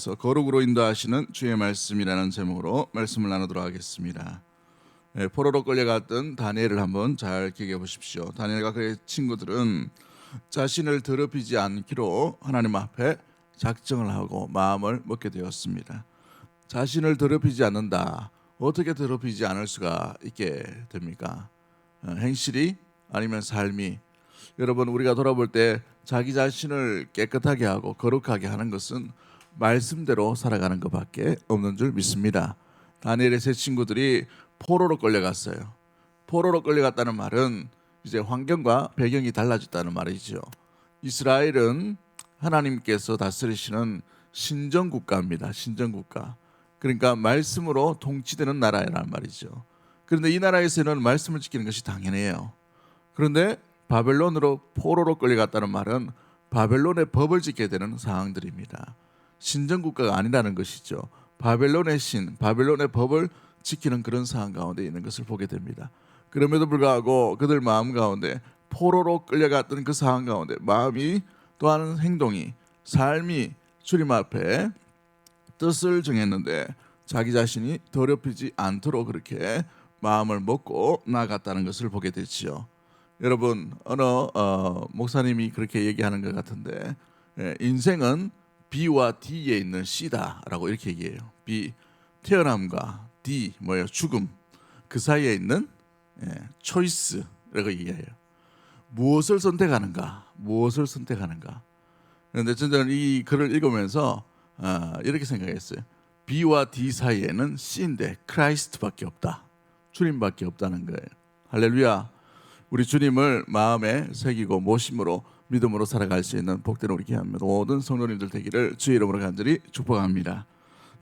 이어서 거룩으로 인도하시는 주의 말씀이라는 제목으로 말씀을 나누도록 하겠습니다. 포로로 끌려갔던 다니엘을 한번 잘 기억해 보십시오. 다니엘과 그의 친구들은 자신을 더럽히지 않기로 하나님 앞에 작정을 하고 마음을 먹게 되었습니다. 자신을 더럽히지 않는다. 어떻게 더럽히지 않을 수가 있게 됩니까? 행실이 아니면 삶이. 여러분, 우리가 돌아볼 때 자기 자신을 깨끗하게 하고 거룩하게 하는 것은 말씀대로 살아가는 것밖에 없는 줄 믿습니다. 다니엘의 세 친구들이 포로로 끌려갔어요. 포로로 끌려갔다는 말은 이제 환경과 배경이 달라졌다는 말이죠. 이스라엘은 하나님께서 다스리시는 신정국가입니다. 신정국가. 그러니까 말씀으로 통치되는 나라라는 말이죠. 그런데 이 나라에서는 말씀을 지키는 것이 당연해요. 그런데 바벨론으로 포로로 끌려갔다는 말은 바벨론의 법을 지켜야 되는 상황들입니다. 신정국가가 아니라는 것이죠. 바벨론의 신, 바벨론의 법을 지키는 그런 상황 가운데 있는 것을 보게 됩니다. 그럼에도 불구하고 그들 마음 가운데 포로로 끌려갔던 그 상황 가운데 마음이 또 하는 행동이, 삶이 주님 앞에 뜻을 정했는데 자기 자신이 더럽히지 않도록 그렇게 마음을 먹고 나아갔다는 것을 보게 되지요. 여러분, 어느 목사님이 그렇게 얘기하는 것 같은데, 인생은 B와 D에 있는 C다라고 이렇게 얘기해요. B, 태어남과 D, 뭐예요? 죽음. 그 사이에 있는 초이스라고 얘기해요. 무엇을 선택하는가? 무엇을 선택하는가? 그런데 저는 이 글을 읽으면서 이렇게 생각했어요. B와 D 사이에는 C인데 크라이스트밖에 없다. 주님밖에 없다는 거예요. 할렐루야. 우리 주님을 마음에 새기고 모심으로 믿음으로 살아갈 수 있는 복된 우리 귀한 모든 성도님들 되기를 주의 이름으로 간절히 축복합니다.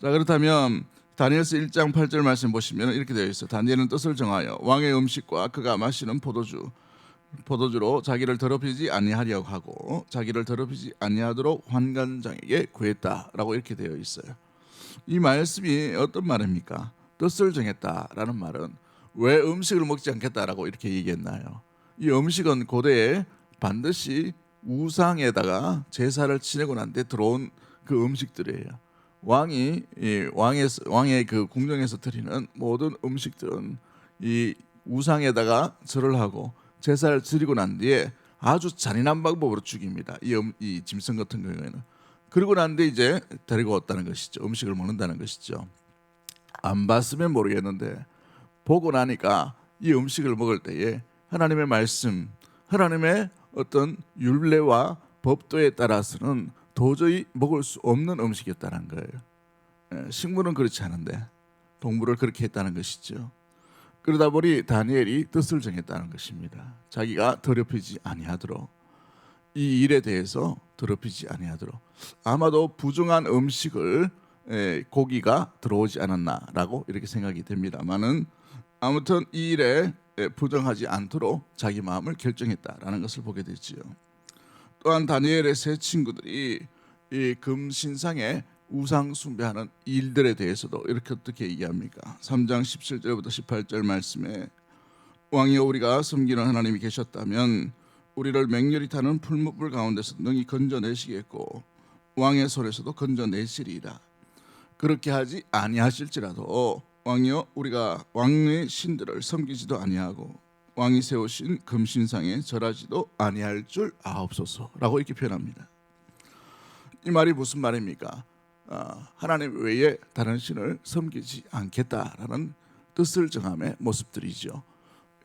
자, 그렇다면 다니엘서 1장 8절 말씀 보시면 이렇게 되어 있어요. 다니엘은 뜻을 정하여 왕의 음식과 그가 마시는 포도주로 자기를 더럽히지 아니하려고 하고 자기를 더럽히지 아니하도록 환관장에게 구했다라고 이렇게 되어 있어요. 이 말씀이 어떤 말입니까? 뜻을 정했다라는 말은 왜 음식을 먹지 않겠다라고 이렇게 얘기했나요? 이 음식은 고대에 반드시 우상에다가 제사를 지내고 난 뒤에 들어온 그 음식들이에요. 왕의 그 궁정에서 드리는 모든 음식들은 이 우상에다가 절을 하고 제사를 드리고 난 뒤에 아주 잔인한 방법으로 죽입니다. 이 짐승 같은 경우에는. 그리고 난 뒤에 이제 데리고 왔다는 것이죠. 음식을 먹는다는 것이죠. 안 봤으면 모르겠는데 보고 나니까 이 음식을 먹을 때에 하나님의 말씀, 하나님의 어떤 율례와 법도에 따라서는 도저히 먹을 수 없는 음식이었다는 거예요. 식물은 그렇지 않은데 동물을 그렇게 했다는 것이죠. 그러다 보니 다니엘이 뜻을 정했다는 것입니다. 자기가 더럽히지 아니하도록, 이 일에 대해서 더럽히지 아니하도록. 아마도 부정한 음식을 고기가 들어오지 않았나라고 이렇게 생각이 됩니다만은 아무튼 이 일에 부정하지 않도록 자기 마음을 결정했다라는 것을 보게 되지요. 또한 다니엘의 세 친구들이 이 금신상에 우상 숭배하는 일들에 대해서도 이렇게 어떻게 얘기합니까? 3장 17절부터 18절 말씀에 왕이여 우리가 섬기는 하나님이 계셨다면 우리를 맹렬히 타는 풀무불 가운데서 능히 건져내시겠고 왕의 손에서도 건져내시리이다. 그렇게 하지 아니하실지라도 왕이여 우리가 왕의 신들을 섬기지도 아니하고 왕이 세우신 금신상에 절하지도 아니할 줄 아옵소서라고 이렇게 표현합니다. 이 말이 무슨 말입니까? 하나님 외에 다른 신을 섬기지 않겠다라는 뜻을 정함의 모습들이죠.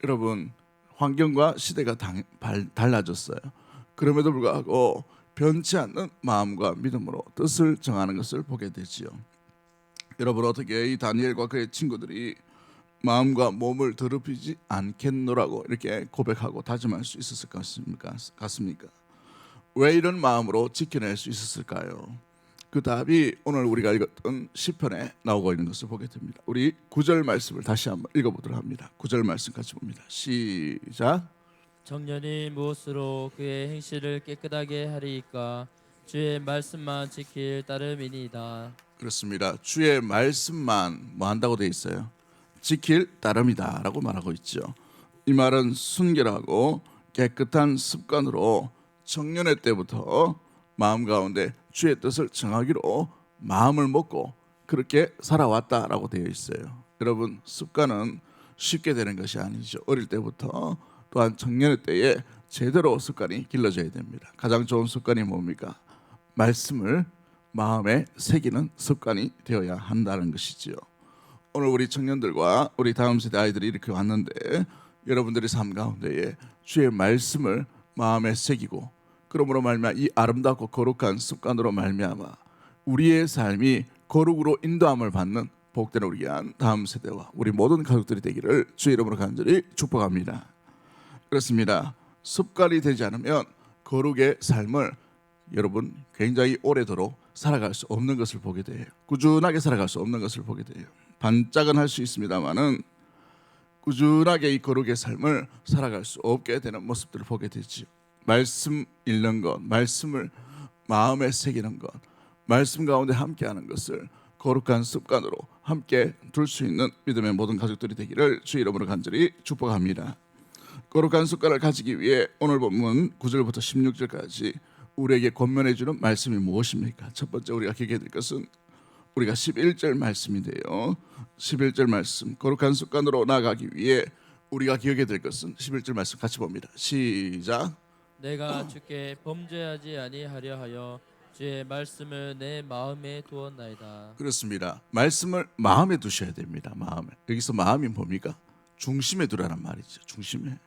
여러분, 환경과 시대가 달라졌어요. 그럼에도 불구하고 변치 않는 마음과 믿음으로 뜻을 정하는 것을 보게 되지요. 여러분, 어떻게 이 다니엘과 그의 친구들이 마음과 몸을 더럽히지 않겠노라고 이렇게 고백하고 다짐할 수 있었을 것 같습니까? 왜 이런 마음으로 지켜낼 수 있었을까요? 그 답이 오늘 우리가 읽었던 시편에 나오고 있는 것을 보게 됩니다. 우리 9절 말씀을 다시 한번 읽어보도록 합니다. 9절 말씀 같이 봅니다. 시작. 청년이 무엇으로 그의 행실을 깨끗하게 하리이까? 주의 말씀만 지킬 따름이니이다. 그렇습니다. 주의 말씀만 뭐 한다고 되어 있어요? 지킬 따름이다 라고 말하고 있죠. 이 말은 순결하고 깨끗한 습관으로 청년의 때부터 마음 가운데 주의 뜻을 정하기로 마음을 먹고 그렇게 살아왔다라고 되어 있어요. 여러분, 습관은 쉽게 되는 것이 아니죠. 어릴 때부터 또한 청년의 때에 제대로 습관이 길러져야 됩니다. 가장 좋은 습관이 뭡니까? 말씀을 마음에 새기는 습관이 되어야 한다는 것이지요. 오늘 우리 청년들과 우리 다음 세대 아이들이 이렇게 왔는데 여러분들의 삶 가운데에 주의 말씀을 마음에 새기고 그러므로 말미암아 이 아름답고 거룩한 습관으로 말미암아 우리의 삶이 거룩으로 인도함을 받는 복된 우리 귀한 다음 세대와 우리 모든 가족들이 되기를 주의 이름으로 간절히 축복합니다. 그렇습니다. 습관이 되지 않으면 거룩의 삶을 여러분 굉장히 오래도록 살아갈 수 없는 것을 보게 돼요. 꾸준하게 살아갈 수 없는 것을 보게 돼요. 반짝은 할 수 있습니다만은 꾸준하게 이 거룩의 삶을 살아갈 수 없게 되는 모습들을 보게 되지. 말씀 읽는 것, 말씀을 마음에 새기는 것, 말씀 가운데 함께하는 것을 거룩한 습관으로 함께 둘 수 있는 믿음의 모든 가족들이 되기를 주의 이름으로 간절히 축복합니다. 거룩한 습관을 가지기 위해 오늘 본문 9절부터 16절까지 우리에게 권면해 주는 말씀이 무엇입니까? 첫 번째 우리가 기억해야 될 것은 우리가 11절 말씀인데요. 11절 말씀, 거룩한 습관으로 나아가기 위해 우리가 기억해야 될 것은 11절 말씀 같이 봅니다. 시작. 내가 주께 범죄하지 아니하려 하여 주의 말씀을 내 마음에 두었나이다. 그렇습니다. 말씀을 마음에 두셔야 됩니다. 마음에. 여기서 마음이 뭡니까? 중심에 두라는 말이죠. 중심에.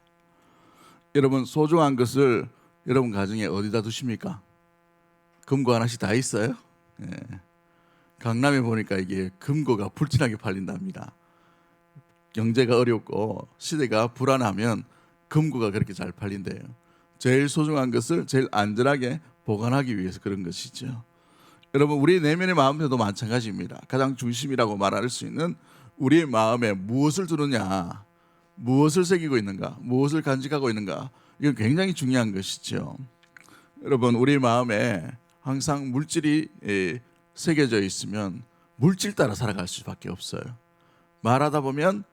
여러분 소중한 것을 여러분 가정에 어디다 두십니까? 금고 하나씩 다 있어요? 예. 강남에 보니까 이게 금고가 불티나게 팔린답니다. 경제가 어렵고 시대가 불안하면 금고가 그렇게 잘 팔린대요. 제일 소중한 것을 제일 안전하게 보관하기 위해서 그런 것이죠. 여러분 우리 내면의 마음에도 마찬가지입니다. 가장 중심이라고 말할 수 있는 우리의 마음에 무엇을 두느냐, 무엇을 새기고 있는가, 무엇을 간직하고 있는가, 이건 굉장히 중요한 것이죠. 여러분 우리 마음에 항상 물질이 새겨져 있으면 물질 따라 살아갈 수밖에 없어요. 말하다 보면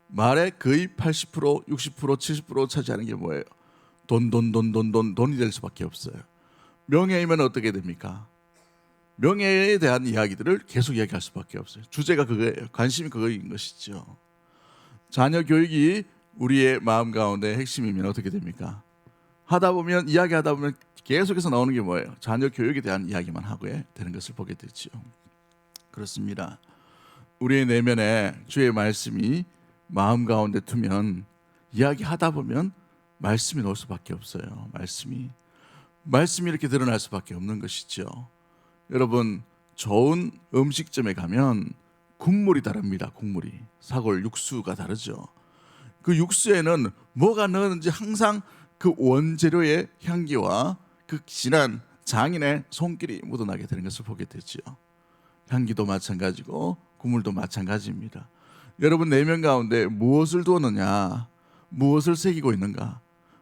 말의 거의 80%, 60%, 70% 차지하는 게 뭐예요? 돈이 될 수밖에 없어요. 명예이면 어떻게 됩니까? 명예에 대한 이야기들을 계속 이야기할 수밖에 없어요. 주제가 그거예요. 관심이 그거인 것이죠. 자녀 교육이 우리의 마음 가운데 핵심이면 어떻게 됩니까? 이야기하다 보면 계속해서 나오는 게 뭐예요? 자녀 교육에 대한 이야기만 하고 되는 것을 보게 되죠. 그렇습니다. 우리의 내면에 주의 말씀이 마음 가운데 두면 이야기하다 보면 말씀이 나올 수밖에 없어요. 말씀이 이렇게 드러날 수밖에 없는 것이죠. 여러분 좋은 음식점에 가면 국물이 다릅니다. 국물이 사골 육수가 다르죠. 그 육수에는 뭐가 넣었는지 항상 그 원재료의 향기와 그 진한 장인의 손길이 묻어나게 되는 것을 보게 되죠. 향기도 마찬가지고 국물도 마찬가지입니다. 여러분 내면 가운데 무엇을 두었느냐, 무엇을 새기고 있는가,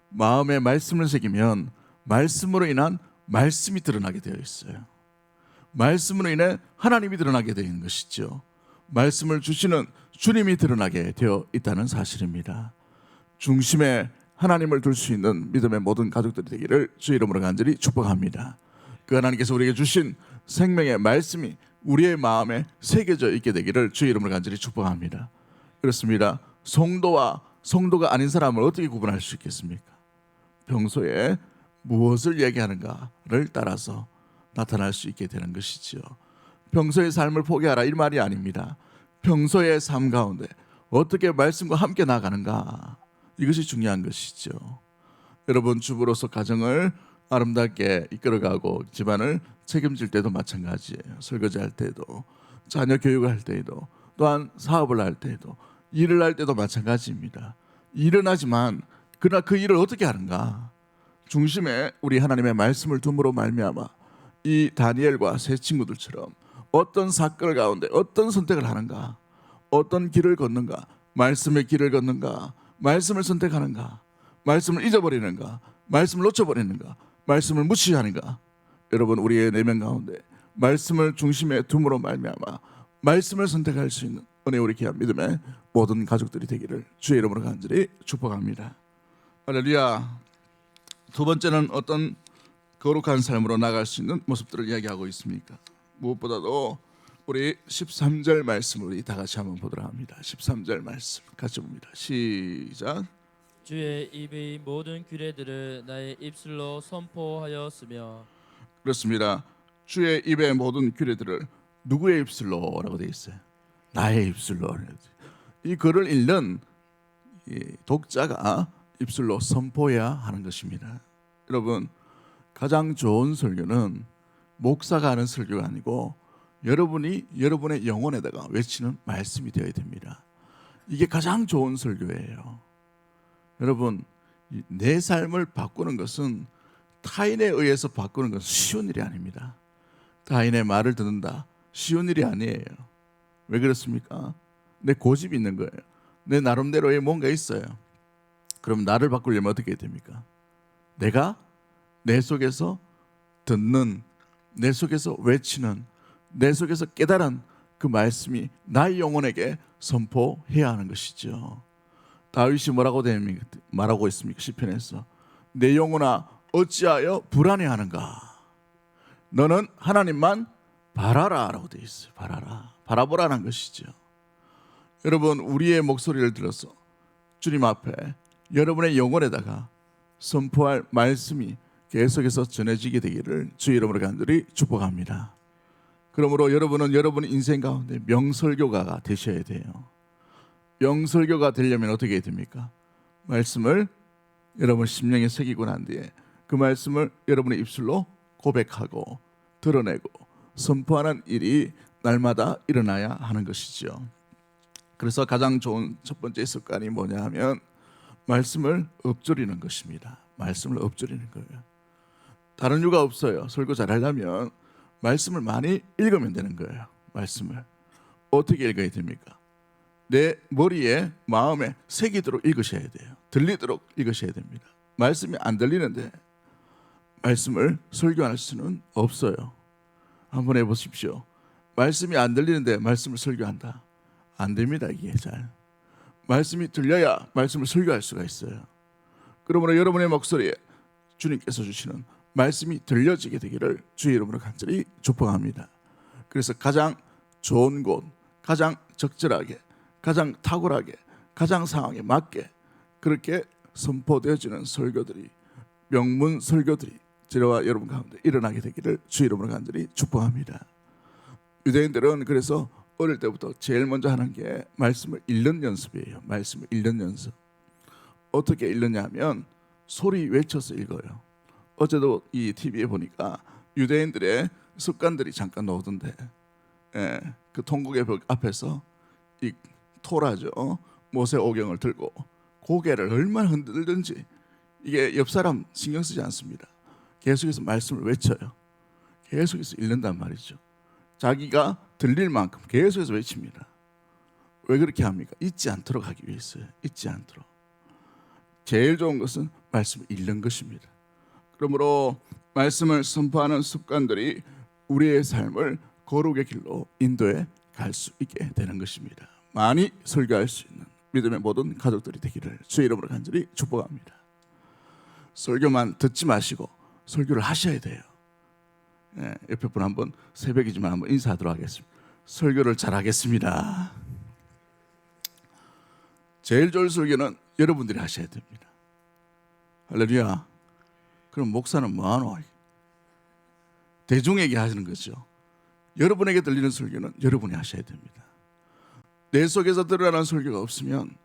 마음에 말씀을 새기면 말씀으로 인한 말씀이 드러나게 되어 있어요. 말씀으로 인해 하나님이 드러나게 되는 것이죠. 말씀을 주시는 주님이 드러나게 되어 있다는 사실입니다. 중심에 하나님을 둘 수 있는 믿음의 모든 가족들이 되기를 주의 이름으로 간절히 축복합니다. 그 하나님께서 우리에게 주신 생명의 말씀이 우리의 마음에 새겨져 있게 되기를 주의 이름으로 간절히 축복합니다. 그렇습니다. 성도와 성도가 아닌 사람을 어떻게 구분할 수 있겠습니까? 평소에 무엇을 얘기하는가를 따라서 나타날 수 있게 되는 것이죠. 평소의 삶을 포기하라 이 말이 아닙니다. 평소의 삶 가운데 어떻게 말씀과 함께 나가는가, 이것이 중요한 것이죠. 여러분 주부로서 가정을 아름답게 이끌어가고 집안을 책임질 때도 마찬가지예요. 설거지할 때도, 자녀 교육을 할 때에도, 또한 사업을 할 때에도, 일을 할 때도 마찬가지입니다. 일은 하지만 그러나 그 일을 어떻게 하는가, 중심에 우리 하나님의 말씀을 둠으로 말미암아 이 다니엘과 세 친구들처럼 어떤 사건 가운데 어떤 선택을 하는가, 어떤 길을 걷는가, 말씀의 길을 걷는가, 말씀을 선택하는가, 말씀을 잊어버리는가, 말씀을 놓쳐버리는가, 말씀을 무시하는가. 여러분 우리의 내면 가운데 말씀을 중심에 둠으로 말미암아 말씀을 선택할 수 있는 은혜 우리 귀한 믿음의 모든 가족들이 되기를 주의 이름으로 간절히 축복합니다. 할렐루야. 두 번째는 어떤 거룩한 삶으로 나갈 수 있는 모습들을 이야기하고 있습니까? 무엇보다도 우리 13절 말씀을 우리 다 같이 한번 보도록 합니다. 13절 말씀 같이 봅니다. 시작. 주의 입의 모든 규례들을 나의 입술로 선포하였으며. 그렇습니다. 주의 입의 모든 규례들을 누구의 입술로라고 되어 있어요? 나의 입술로. 이 글을 읽는 이 독자가 입술로 선포해야 하는 것입니다. 여러분, 가장 좋은 설교는 목사가 하는 설교가 아니고 여러분이 여러분의 영혼에다가 외치는 말씀이 되어야 됩니다. 이게 가장 좋은 설교예요. 여러분, 내 삶을 바꾸는 것은 타인에 의해서 바꾸는 것은 쉬운 일이 아닙니다. 타인의 말을 듣는다, 쉬운 일이 아니에요. 왜 그렇습니까? 내 고집이 있는 거예요. 내 나름대로의 뭔가 있어요. 그럼 나를 바꾸려면 어떻게 해야 됩니까? 내가 내 속에서 듣는, 내 속에서 외치는, 내 속에서 깨달은 그 말씀이 나의 영혼에게 선포해야 하는 것이죠. 다윗이 말하고 있습니까? 시편에서 내 영혼아 어찌하여 불안해하는가? 너는 하나님만 바라라라고 되어 있어요. 바라보라는 것이죠. 여러분, 우리의 목소리를 들어서 주님 앞에 여러분의 영혼에다가 선포할 말씀이 계속해서 전해지게 되기를 주의 이름으로 간절히 축복합니다. 그러므로 여러분은 여러분의 인생 가운데 명설교가가 되셔야 돼요. 명설교가 되려면 어떻게 해야 됩니까? 말씀을 여러분 심령에 새기고 난 뒤에 그 말씀을 여러분의 입술로 고백하고 드러내고 선포하는 일이 날마다 일어나야 하는 것이죠. 그래서 가장 좋은 첫 번째 습관이 뭐냐 하면 말씀을 읊조리는 것입니다. 말씀을 읊조리는 거예요. 다른 이유가 없어요. 설교 잘하려면 말씀을 많이 읽으면 되는 거예요. 말씀을 어떻게 읽어야 됩니까? 내 머리에 마음에 새기도록 읽으셔야 돼요. 들리도록 읽으셔야 됩니다. 말씀이 안 들리는데 말씀을 설교할 수는 없어요. 한번 해보십시오. 말씀이 안 들리는데 말씀을 설교한다. 안 됩니다. 이게 잘. 말씀이 들려야 말씀을 설교할 수가 있어요. 그러므로 여러분의 목소리에 주님께서 주시는 말씀이 들려지게 되기를 주의 이름으로 간절히 축복합니다. 그래서 가장 좋은 곳, 가장 적절하게, 가장 탁월하게, 가장 상황에 맞게 그렇게 선포되어지는 설교들이, 명문 설교들이 저와 여러분 가운데 일어나게 되기를 주의 이름으로 간절히 축복합니다. 유대인들은 그래서 어릴 때부터 제일 먼저 하는 게 말씀을 읽는 연습이에요. 말씀을 읽는 연습. 어떻게 읽느냐 하면 소리 외쳐서 읽어요. 어제도 이 TV에 보니까 유대인들의 습관들이 잠깐 나오던데, 그 통곡의 벽 앞에서 이 토라죠, 모세오경을 들고 고개를 얼마나 흔들든지 이게 옆 사람 신경 쓰지 않습니다. 계속해서 말씀을 외쳐요. 계속해서 읽는단 말이죠. 자기가 들릴 만큼 계속해서 외칩니다. 왜 그렇게 합니까? 잊지 않도록 하기 위해서요. 잊지 않도록. 제일 좋은 것은 말씀을 읽는 것입니다. 그러므로 말씀을 선포하는 습관들이 우리의 삶을 거룩의 길로 인도해 갈 수 있게 되는 것입니다. 많이 설교할 수 있는 믿음의 모든 가족들이 되기를 주의 이름으로 간절히 축복합니다. 설교만 듣지 마시고 설교를 하셔야 돼요. 옆에 분 한번 새벽이지만 한번 인사하도록 하겠습니다. 설교를 잘하겠습니다. 제일 좋은 설교는 여러분들이 하셔야 됩니다. 할렐루야. 그럼 목사는 뭐하노? 대중에게 하시는 거죠. 여러분에게 들리는 설교는 여러분이 하셔야 됩니다. 내 속에서 드러나는 설교가 없으면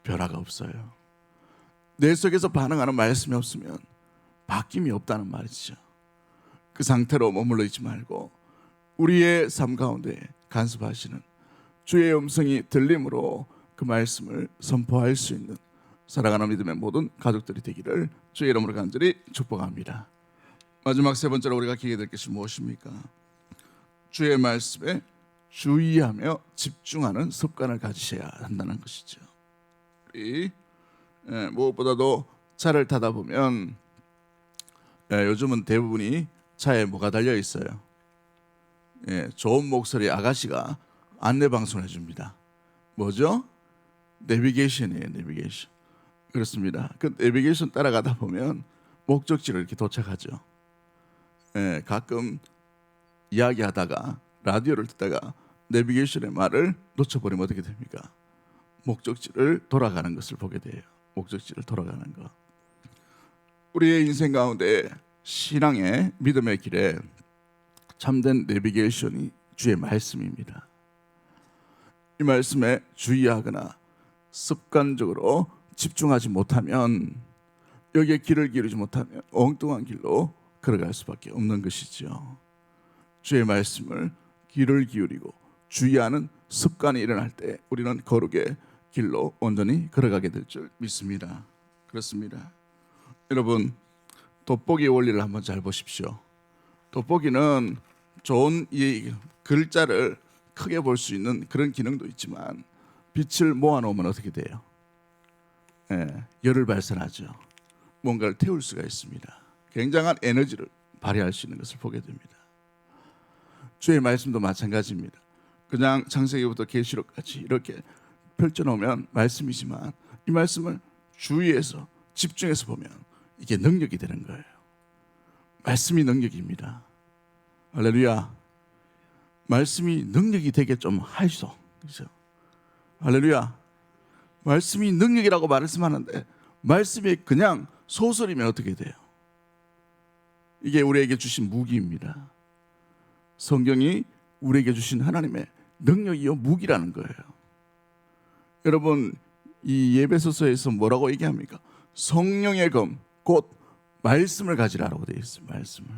변화가 없어요. 내 속에서 반응하는 말씀이 없으면 바뀜이 없다는 말이죠. 그 상태로 머물러 있지 말고 우리의 삶 가운데 간섭하시는 주의 음성이 들림으로 그 말씀을 선포할 수 있는 사랑하는 믿음의 모든 가족들이 되기를 주의 이름으로 간절히 축복합니다. 마지막 세 번째로 우리가 기억해야 될 것이 무엇입니까? 주의 말씀에 주의하며 집중하는 습관을 가지셔야 한다는 것이죠. 우리 무엇보다도 차를 타다 보면 요즘은 대부분이 차에 뭐가 달려 있어요? 좋은 목소리 아가씨가 안내 방송을 해줍니다. 뭐죠? 내비게이션이에요. 내비게이션. 그렇습니다. 그 내비게이션 따라가다 보면 목적지를 이렇게 도착하죠. 가끔 이야기하다가 라디오를 듣다가 내비게이션의 말을 놓쳐버리면 어떻게 됩니까? 목적지를 돌아가는 것을 보게 돼요. 목적지를 돌아가는 것. 우리의 인생 가운데 신앙의 믿음의 길에 참된 내비게이션이 주의 말씀입니다. 이 말씀에 주의하거나 습관적으로 집중하지 못하면, 여기에 길을 기울이지 못하면 엉뚱한 길로 걸어갈 수밖에 없는 것이죠. 주의 말씀을 귀를 기울이고 주의하는 습관이 일어날 때 우리는 거룩의 길로 온전히 걸어가게 될 줄 믿습니다. 그렇습니다. 여러분, 돋보기 원리를 한번 잘 보십시오. 돋보기는 좋은 이 글자를 크게 볼 수 있는 그런 기능도 있지만 빛을 모아놓으면 어떻게 돼요? 열을 발산하죠. 뭔가를 태울 수가 있습니다. 굉장한 에너지를 발휘할 수 있는 것을 보게 됩니다. 주의 말씀도 마찬가지입니다. 그냥 창세기부터 계시록까지 이렇게 펼쳐놓으면 말씀이지만 이 말씀을 주의해서 집중해서 보면 이게 능력이 되는 거예요. 말씀이 능력입니다. 할렐루야. 말씀이 능력이 되게 좀 하이소. 그렇죠? 할렐루야. 말씀이 능력이라고 말씀하는데 말씀이 그냥 소설이면 어떻게 돼요? 이게 우리에게 주신 무기입니다. 성경이 우리에게 주신 하나님의 능력이요 무기라는 거예요. 여러분, 이 예배소서에서 뭐라고 얘기합니까? 성령의 검, 곧 말씀을 가지라라고 되어 있어요. 말씀을.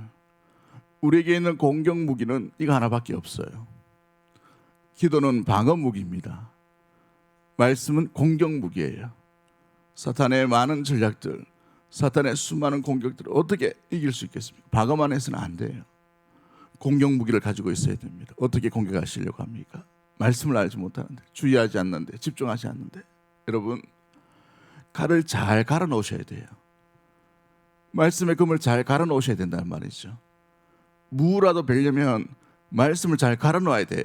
우리에게 있는 공격 무기는 이거 하나밖에 없어요. 기도는 방어 무기입니다. 말씀은 공격 무기예요. 사탄의 많은 전략들, 사탄의 수많은 공격들을 어떻게 이길 수 있겠습니까? 방어만 해서는 안 돼요. 공격 무기를 가지고 있어야 됩니다. 어떻게 공격하시려고 합니까? 말씀을 알지 못하는데, 주의하지 않는데, 집중하지 않는데. 여러분, 칼을 잘 갈아 놓으셔야 돼요. 말씀의 금을 잘 갈아 놓으셔야 된다는 말이죠. 무라도 베려면 말씀을 잘 갈아 놓아야 돼요.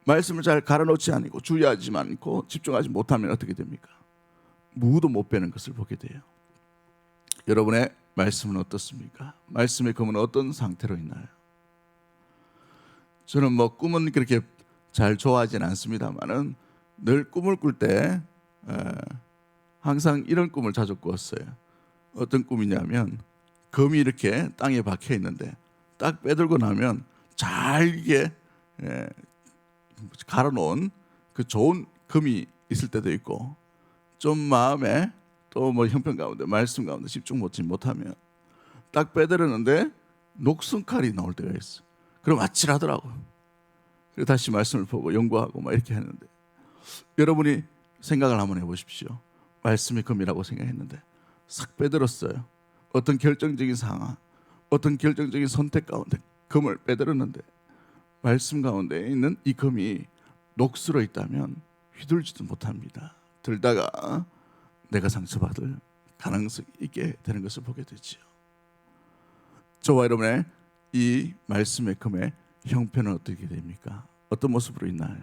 말씀을 잘 갈아 놓지 않고 주의하지 않고 집중하지 못하면 어떻게 됩니까? 무도 못 베는 것을 보게 돼요. 여러분의 말씀은 어떻습니까? 말씀의 금은 어떤 상태로 있나요? 저는 뭐 꿈은 그렇게 잘 좋아하지는 않습니다만은 늘 꿈을 꿀 때 항상 이런 꿈을 자주 꿨어요. 어떤 꿈이냐면 금이 이렇게 땅에 박혀 있는데 딱 빼들고 나면 잘게 갈아놓은 그 좋은 금이 있을 때도 있고, 좀 마음에 또 뭐 형편 가운데 말씀 가운데 집중 못하면 딱 빼들었는데 녹슨 칼이 나올 때가 있어. 그럼 아찔하더라고. 그리고 다시 말씀을 보고 연구하고 막 이렇게 했는데, 여러분이 생각을 한번 해보십시오. 말씀이 금이라고 생각했는데 싹 빼들었어요. 어떤 결정적인 상황, 어떤 결정적인 선택 가운데 금을 빼들었는데 말씀 가운데 있는 이 금이 녹슬어 있다면 휘둘지도 못합니다. 들다가 내가 상처받을 가능성이 있게 되는 것을 보게 되지요. 저와 여러분의 이 말씀의 금의 형편은 어떻게 됩니까? 어떤 모습으로 있나요?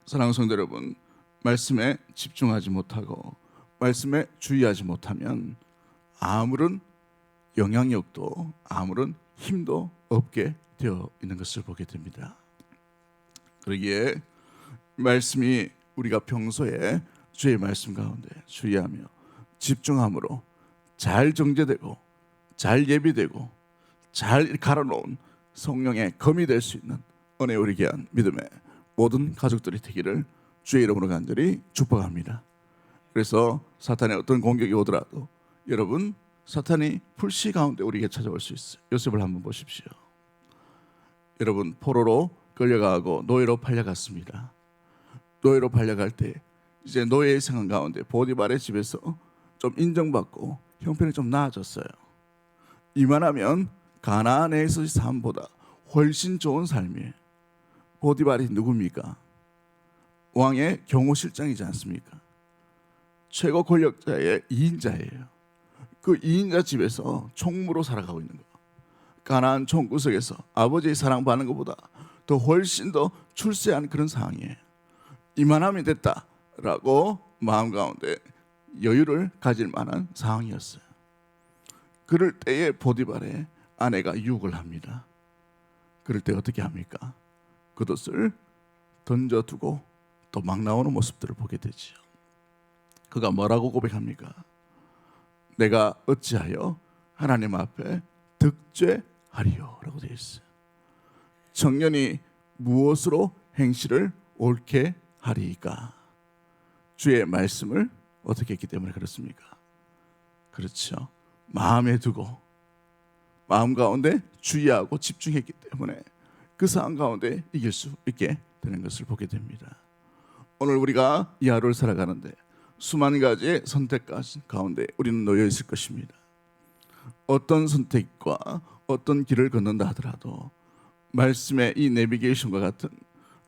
사랑하는 성도 여러분, 말씀에 집중하지 못하고 말씀에 주의하지 못하면 아무런 영향력도 아무런 힘도 없게 되어 있는 것을 보게 됩니다. 그러기에 말씀이 우리가 평소에 주의 말씀 가운데 주의하며 집중함으로 잘 정제되고 잘 예비되고 잘 갈아놓은 성령의 검이 될 수 있는 은혜 우리 귀한 믿음의 모든 가족들이 되기를 주의 이름으로 간절히 축복합니다. 그래서 사탄의 어떤 공격이 오더라도 여러분, 사탄이 불시 가운데 우리에게 찾아올 수 있어요. 요셉을 한번 보십시오. 여러분, 포로로 끌려가고 노예로 팔려갔습니다. 노예로 팔려갈 때 이제 노예의 생활 가운데 보디발의 집에서 좀 인정받고 형편이 좀 나아졌어요. 이만하면 가나안에서의 삶보다 훨씬 좋은 삶이에요. 보디발이 누굽니까? 왕의 경호실장이지 않습니까? 최고 권력자의 2인자예요. 그 2인자 집에서 총무로 살아가고 있는 거예요. 가나안 총구석에서 아버지의 사랑받는 것보다 더 훨씬 더 출세한 그런 상황이에요. 이만하면 됐다라고 마음 가운데 여유를 가질 만한 상황이었어요. 그럴 때에 보디발의 아내가 유혹을 합니다. 그럴 때 어떻게 합니까? 그것을 던져두고 또 막 나오는 모습들을 보게 되지요. 그가 뭐라고 고백합니까? 내가 어찌하여 하나님 앞에 득죄하리요 라고 되어 있어요. 청년이 무엇으로 행실을 옳게 하리이까? 주의 말씀을 어떻게 했기 때문에 그렇습니까? 그렇죠. 마음에 두고 마음 가운데 주의하고 집중했기 때문에 그 상황 가운데 이길 수 있게 되는 것을 보게 됩니다. 오늘 우리가 이 하루를 살아가는데 수많은 가지의 선택 가운데 우리는 놓여 있을 것입니다. 어떤 선택과 어떤 길을 걷는다 하더라도 말씀의 이 내비게이션과 같은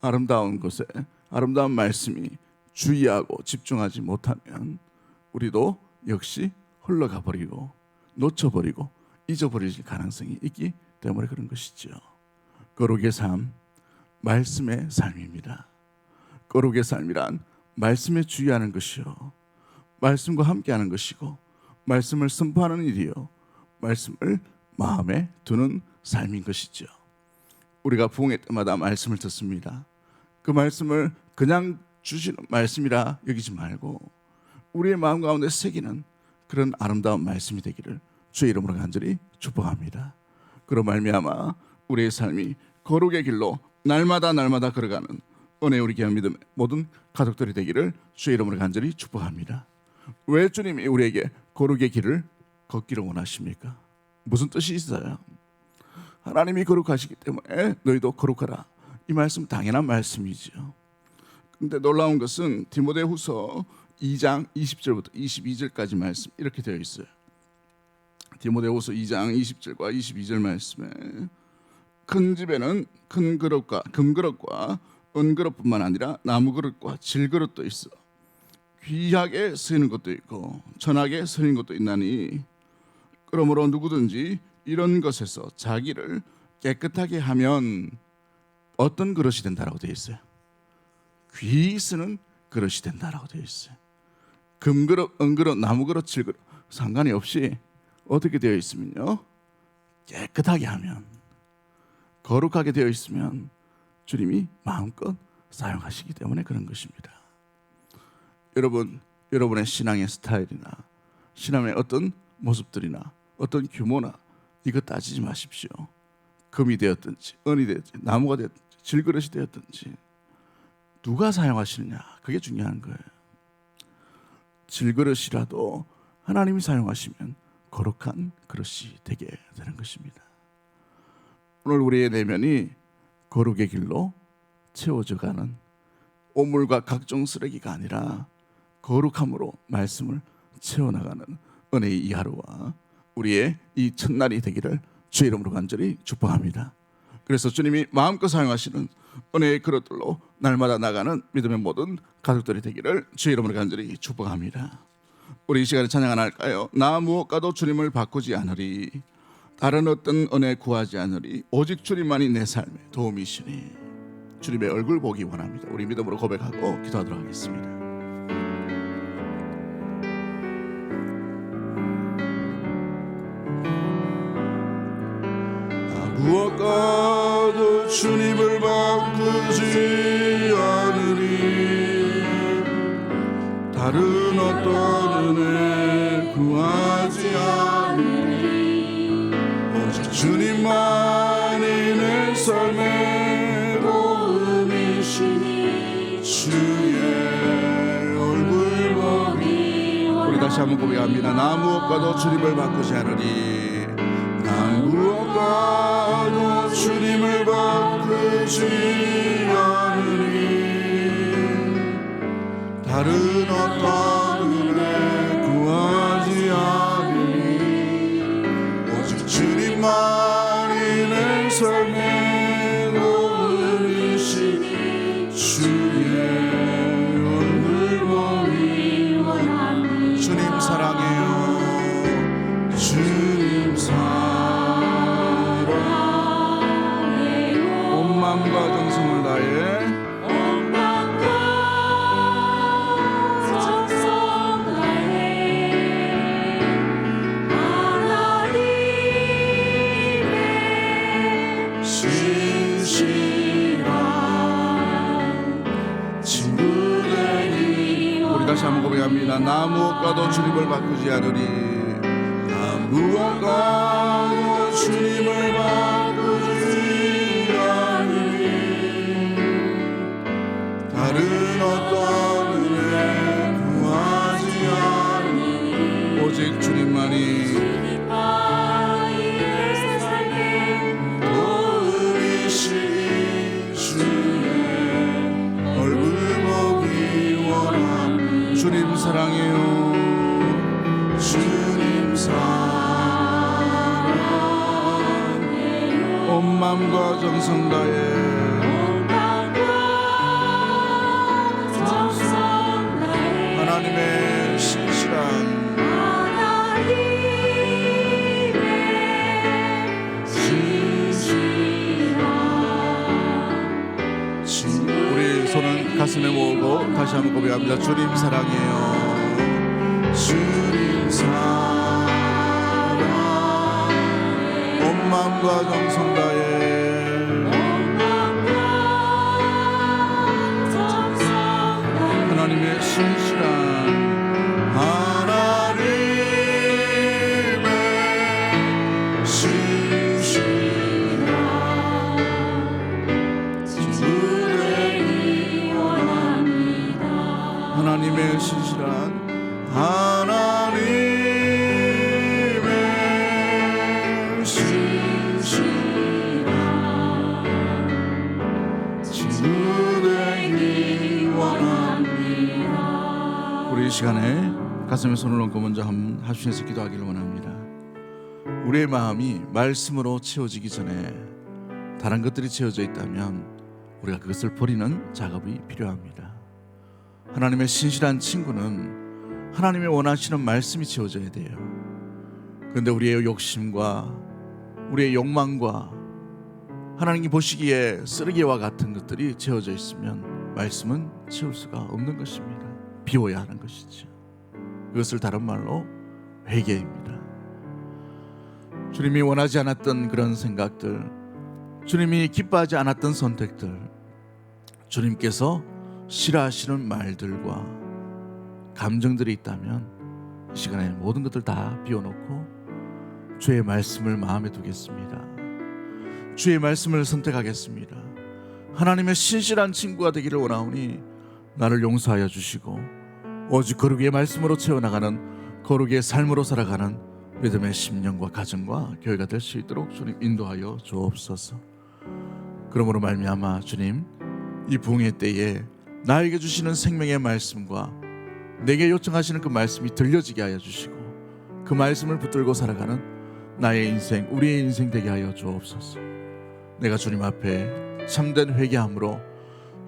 아름다운 곳에 아름다운 말씀이 주의하고 집중하지 못하면 우리도 역시 흘러가 버리고 놓쳐버리고 잊어버릴 가능성이 있기 때문에 그런 것이죠. 거룩의 삶, 말씀의 삶입니다. 거룩의 삶이란 말씀에 주의하는 것이요, 말씀과 함께하는 것이고, 말씀을 선포하는 일이요, 말씀을 마음에 두는 삶인 것이죠. 우리가 부흥회 때마다 말씀을 듣습니다. 그 말씀을 그냥 주시는 말씀이라 여기지 말고 우리의 마음 가운데 새기는 그런 아름다운 말씀이 되기를 주의 이름으로 간절히 축복합니다. 그로 말미암아 우리의 삶이 거룩의 길로 날마다 걸어가는 은혜 우리 교회 믿음의 모든 가족들이 되기를 주의 이름으로 간절히 축복합니다. 왜 주님이 우리에게 거룩의 길을 걷기를 원하십니까? 무슨 뜻이 있어요? 하나님이 거룩하시기 때문에 너희도 거룩하라. 이 말씀 당연한 말씀이죠. 근데 놀라운 것은 디모데후서 2장 20절부터 22절까지 말씀 이렇게 되어 있어요. 디모데후서 2장 20절과 22절 말씀에 큰 집에는 큰 그릇과 금그릇과 은그릇뿐만 아니라 나무그릇과 질그릇도 있어 귀하게 쓰이는 것도 있고 천하게 쓰이는 것도 있나니 그러므로 누구든지 이런 것에서 자기를 깨끗하게 하면 어떤 그릇이 된다라고 되어 있어요? 귀히 쓰는 그릇이 된다라고 되어 있어요. 금그릇, 은그릇, 나무그릇, 질그릇 상관이 없이 어떻게 되어 있으면요, 깨끗하게 하면, 거룩하게 되어 있으면 주님이 마음껏 사용하시기 때문에 그런 것입니다. 여러분의 신앙의 스타일이나 신앙의 어떤 모습들이나 어떤 규모나 이거 따지지 마십시오. 금이 되었든지 은이 되었든지 나무가 되었든지 질그릇이 되었든지 누가 사용하시느냐, 그게 중요한 거예요. 질그릇이라도 하나님이 사용하시면 거룩한 그릇이 되게 되는 것입니다. 오늘 우리의 내면이 거룩의 길로 채워져가는 오물과 각종 쓰레기가 아니라 거룩함으로 말씀을 채워나가는 은혜의 이 하루와 우리의 이 첫날이 되기를 주의 이름으로 간절히 축복합니다. 그래서 주님이 마음껏 사용하시는 은혜의 그릇들로 날마다 나가는 믿음의 모든 가족들이 되기를 주의 이름으로 간절히 축복합니다. 우리 이 시간에 찬양 하나 할까요? 나 무엇과도 주님을 바꾸지 않으리, 다른 어떤 은혜 구하지 않으리, 오직 주님만이 내 삶에 도움이시니. 주님의 얼굴 보기 원합니다. 우리 믿음으로 고백하고 기도하도록 하겠습니다. 무엇과도 주님을 바꾸지 않으리, 다른 어떤 은혜 구하지 않으리, 오직 주님만이 내 삶의 도움이시니 주의 얼굴 보기. 우리 다시 한번 고백합니다. 나 무엇과도 주님을 바꾸지 않으리, 나 무엇과도 주님을 바꾸지 않으리, 다른 어떤 은혜 구하지 않으리, 오직 주님만이 내 삶의 도움이시니 주의 얼굴 보기 원합니다. 주님 사랑해요. 주님 사랑해요. 온 마음과 정성을 다해 다시 한번 고백합니다. 나 무엇과도 주님을 바꾸지 않으리. 나 무엇과도 주님을 바꾸지 않으리. 다른 어떤 은혜 구하지 않으리. 오직 주님만이 도움이시니 주의 얼굴 보기 원함. 주님 사랑해요. 주님 사랑해요. 온 마음과 정성 다해 하나님의 신실한 우리 손을 가슴에 모으고 다시 한번 고백합니다. 주님 사랑해요. 주님 사랑 온 마음과 정성 다해 하나님의 신실한 하나님의 신실한 주되기 원합니다. 하나님의 신실한 하나님의 신실한 주되기 원합니다. 우리 이 시간에 가슴에 손을 얹고 먼저 한번 합심해서 기도하기를 원합니다. 우리의 마음이 말씀으로 채워지기 전에 다른 것들이 채워져 있다면 우리가 그것을 버리는 작업이 필요합니다. 하나님의 신실한 친구는 하나님의 원하시는 말씀이 채워져야 돼요. 그런데 우리의 욕심과 우리의 욕망과 하나님이 보시기에 쓰레기와 같은 것들이 채워져 있으면 말씀은 채울 수가 없는 것입니다. 비워야 하는 것이죠. 그것을 다른 말로 회개입니다. 주님이 원하지 않았던 그런 생각들, 주님이 기뻐하지 않았던 선택들, 주님께서 싫어하시는 말들과 감정들이 있다면 이 시간에 모든 것들 다 비워놓고 주의 말씀을 마음에 두겠습니다. 주의 말씀을 선택하겠습니다. 하나님의 신실한 친구가 되기를 원하오니 나를 용서하여 주시고 오직 거룩의 말씀으로 채워나가는 거룩의 삶으로 살아가는 믿음의 심령과 가정과 교회가 될 수 있도록 주님 인도하여 주옵소서. 그러므로 말미암아 주님 이 부흥의 때에 나에게 주시는 생명의 말씀과 내게 요청하시는 그 말씀이 들려지게 하여 주시고 그 말씀을 붙들고 살아가는 나의 인생, 우리의 인생 되게 하여 주옵소서. 내가 주님 앞에 참된 회개함으로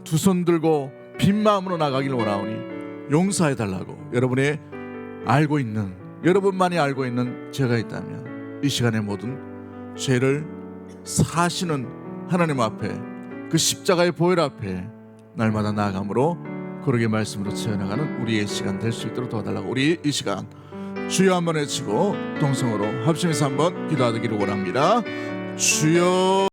두 손 들고 빈 마음으로 나가기를 원하오니 용서해 달라고 여러분의 여러분만이 알고 있는 죄가 있다면 이 시간에 모든 죄를 사하시는 하나님 앞에 그 십자가의 보혈 앞에 날마다 나아감으로 거룩의 말씀으로 채워나가는 우리의 시간 될 수 있도록 도와달라고 우리 이 시간 주여 한번 외치고 동성으로 합심해서 한번 기도하기를 원합니다. 주여.